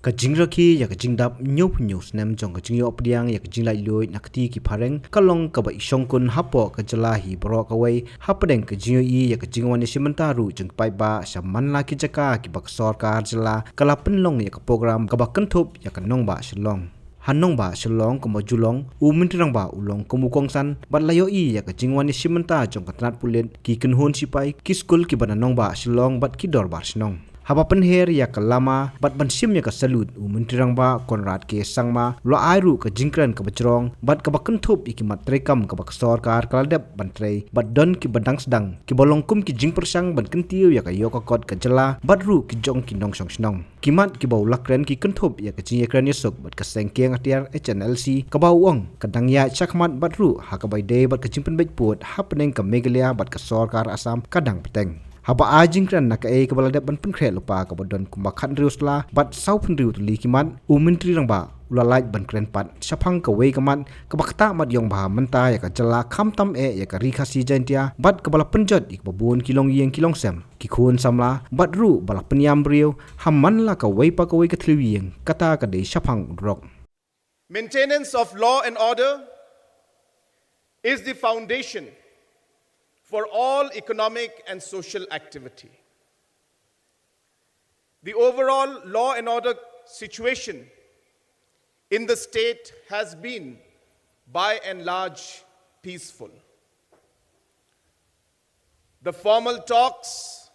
ka jingrakhi ya ka jingdap nyop news nem jong ka jingyo priang ya ka jinglai loi nakti ki phareng kalong ka ba isongkun hapo ka jalahi bro ka wei hapdeng ka jingyo i ya ka jingwan simanta ru jeng pai ba samanla ki jaka ki bak sarkar jala kala penlong ya ka program ka ba kanthop ya ka nongba Shillong Hanong ba Shillong ko majulong umintrang ba ulong kumukongsan batlayo i ya ka jingwan simanta jong ka tnat pulen ki kenhon sipai ki school ki bananong ba Shillong bat ki dor bar sinong haba penher ya kalama bat bansim ya ka salut umuntirang ba konrad ke sangma lo airu ka jingkren ka bacrong bat ka bakentup ikimat trekam ka baksor kar kaldep bantrei bat don ki badang sedang ki bolongkum ki jingpersang ban kentiu ya ka yoka kot ka jela bat ru ki jong ki nong song snong kimat ki bau lakren ki kentup ya ka jingkren yesok bat ka sengkeng atiar HNLC ka bauang kadang ya chakmat bat ru ha ka bai de bat ka jingpen bej put hapneng ka Meghalaya bat ka sorkar asam kadang peteng haba jingkren nak e ka baladep ban penkre lupa ka bodon kumbakhan riusla bat saupen riu tu likiman umintri rang ba ulalai ban kren pat sapang ka wei kaman ka bakta mat yong ba menta ya ka jala khamtam e ya ka rikhasi jantia bat ka bala penjot ik babun kilong yeng kilong sem ki khun samla bat ru bala penyam riu hamman la ka wei pa ka wei ka thliwing kata ka dei sapang rok. Maintenance of law and order is the foundation for all economic and social activity. The overall law and order situation in the state has been, by and large, peaceful. The formal talks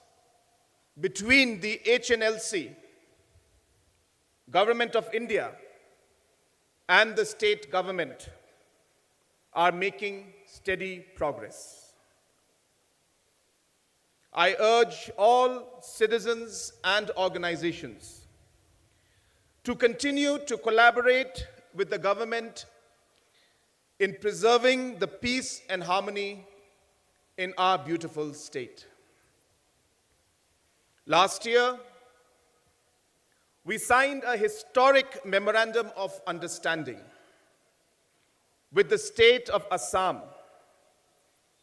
between the HNLC, Government of India, and the state government are making steady progress. I urge all citizens and organizations to continue to collaborate with the government in preserving the peace and harmony in our beautiful state. Last year, we signed a historic memorandum of understanding with the state of Assam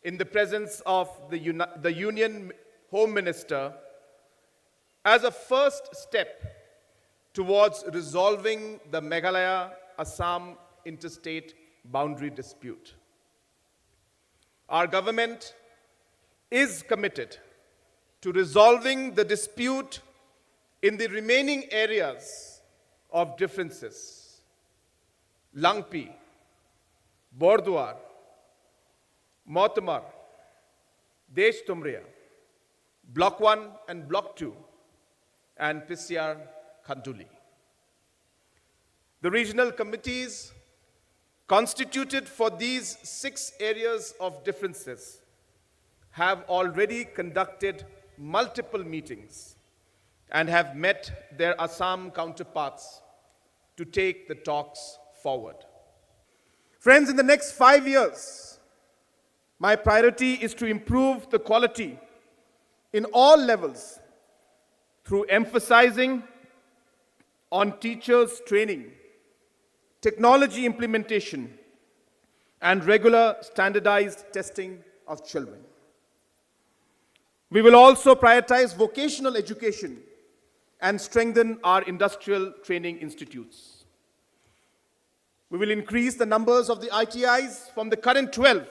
in the presence of the Union Home Minister as a first step towards resolving the Meghalaya-Assam interstate boundary dispute. Our government is committed to resolving the dispute in the remaining areas of differences: Langpi, Bordwar, Motamar, Desh Tumriya, Block 1 and Block 2, and Pisyar Khanduli. The regional committees constituted for these 6 areas of differences have already conducted multiple meetings and have met their Assam counterparts to take the talks forward. Friends, in the next 5 years, my priority is to improve the quality in all levels through emphasizing on teachers' training, technology implementation, and regular standardized testing of children. We will also prioritize vocational education and strengthen our industrial training institutes. We will increase the numbers of the ITIs from the current 12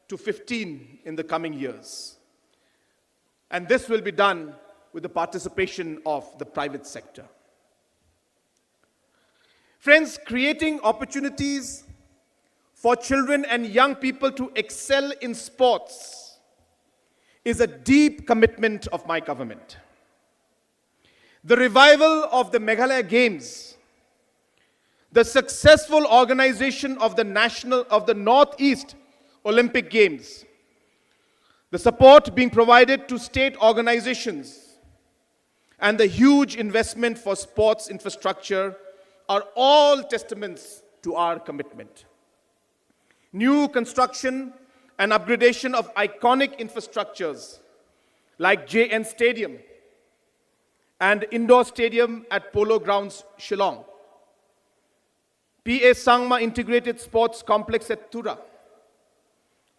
to 15 in the coming years. And this will be done with the participation of the private sector. Friends, creating opportunities for children and young people to excel in sports is a deep commitment of my government. The revival of the Meghalaya Games, the successful organization of the Northeast Olympic Games, the support being provided to state organizations, and the huge investment for sports infrastructure are all testaments to our commitment. New construction and upgradation of iconic infrastructures like JN Stadium and indoor stadium at Polo grounds, Shillong, PA Sangma Integrated Sports Complex at Tura,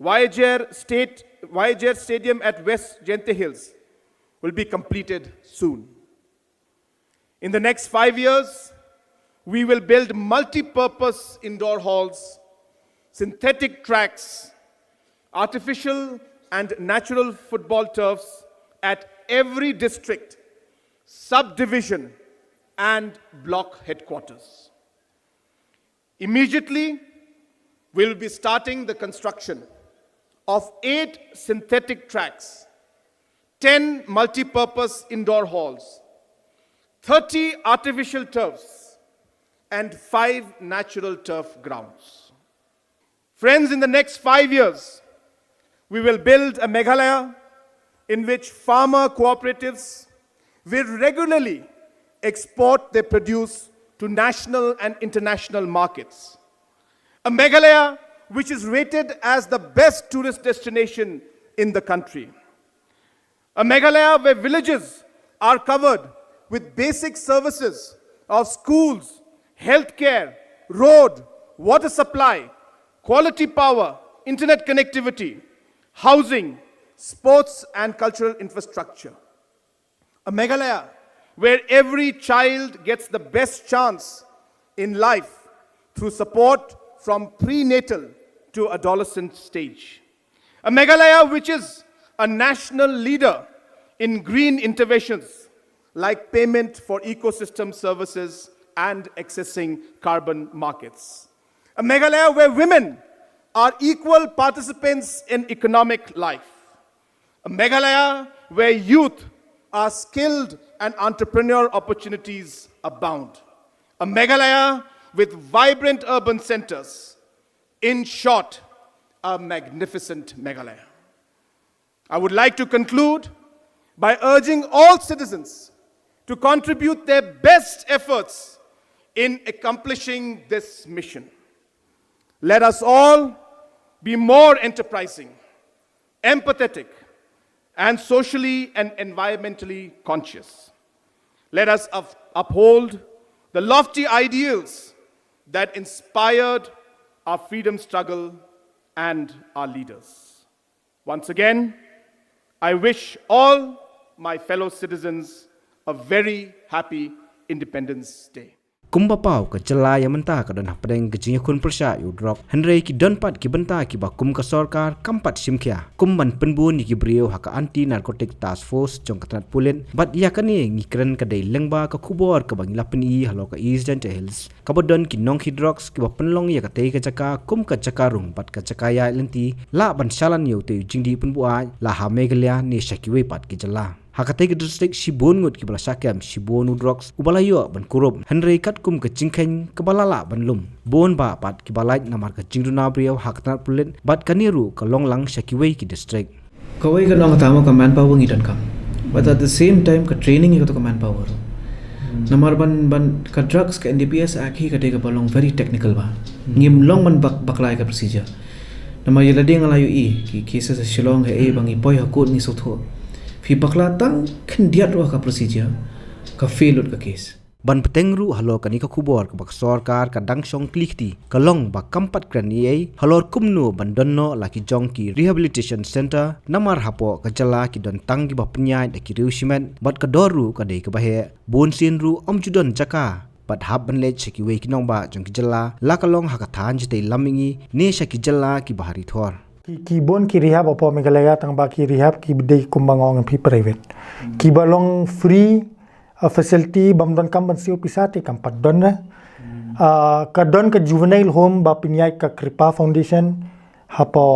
Atiar Stadium at West Gente Hills will be completed soon. In the next 5 years, we will build multi-purpose indoor halls, synthetic tracks, artificial and natural football turfs at every district, subdivision, and block headquarters. Immediately, we will be starting the construction of 8 synthetic tracks, 10 multi-purpose indoor halls, 30 artificial turfs, and 5 natural turf grounds. Friends, in the next 5 years, we will build a Meghalaya in which farmer cooperatives will regularly export their produce to national and international markets. A Meghalaya which is rated as the best tourist destination in the country. A Meghalaya where villages are covered with basic services of schools, healthcare, road, water supply, quality power, internet connectivity, housing, sports and cultural infrastructure. A Meghalaya where every child gets the best chance in life through support from prenatal to adolescent stage. A Meghalaya which is a national leader in green interventions like payment for ecosystem services and accessing carbon markets. A Meghalaya where women are equal participants in economic life. A Meghalaya where youth are skilled and entrepreneurial opportunities abound. A Meghalaya with vibrant urban centers. In short, a magnificent Meghalaya. I would like to conclude by urging all citizens to contribute their best efforts in accomplishing this mission. Let us all be more enterprising, empathetic, and socially and environmentally conscious. Let us uphold the lofty ideals that inspired our freedom struggle and our leaders. Once again, I wish all my fellow citizens a very happy Independence Day. Kumba pau ke jela yang mentah ke dan pedeng ke jinya kun persya udrok henrei ki don pat ki benta ki ba kum ka sarkar kampat simkhya kumban penbun ki brio haka anti narcotic task force jong katrat pulen bat ya kani ngikren ke dei lengba ka khubor ke bang lapen I halo ka east and hills ka bodon ki nong hydrox ki ba penlong ya ka tei ka jaka kum ka jakarung pat ka jakaya lenti la ban salan yo te jingdi penbua la ha Meghalaya ni shakiwe pat ki jela Hakatai ke district Shibon ngut ki bala sakam Shibon udrox ubalayo ban kurup henrei kat kum ke jingkren ke balala ban lum bon ba pat ki balai namar ke jingduna brio haknat pulen bat kaniru ke longlang shakiwe ki district kawai ka nong tama ka manpower ngidan kam but at the same time ka training ka to ka manpower namar ban ka drugs ka NDPS akhi ka de ka balong very technical ba ngim long ban baklai ka procedure namar yelading alayu I ki cases Shillong he bangi poi hakut ni sotho Fi bakla tang kendiat roh ka procedure ka fail ka case. Ban petengru halo kani ka khubor ka bak sarkar ka dangsong klikti kalong ba kampat krani ai halor kumnu ban donno la ki jong ki rehabilitation center namar hapo ka jala ki don tang ki ba pnyai da ki reusimen bat ka doru ka dei ka bahe bon sinru omjudon jaka bat hab ban le cheki we ki nong ba jong ki jala la kalong hakathan jite lamingi ne shaki jala ki bahari thor ki bon ki rehab opo Meghalaya tang ba ki rehab ki bidei kumbangong pi private ki balong free facility bam don kam ban siu pisate kam pat don ka don ka juvenile home ba pinyai ka kripa foundation hapo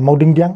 mauding diang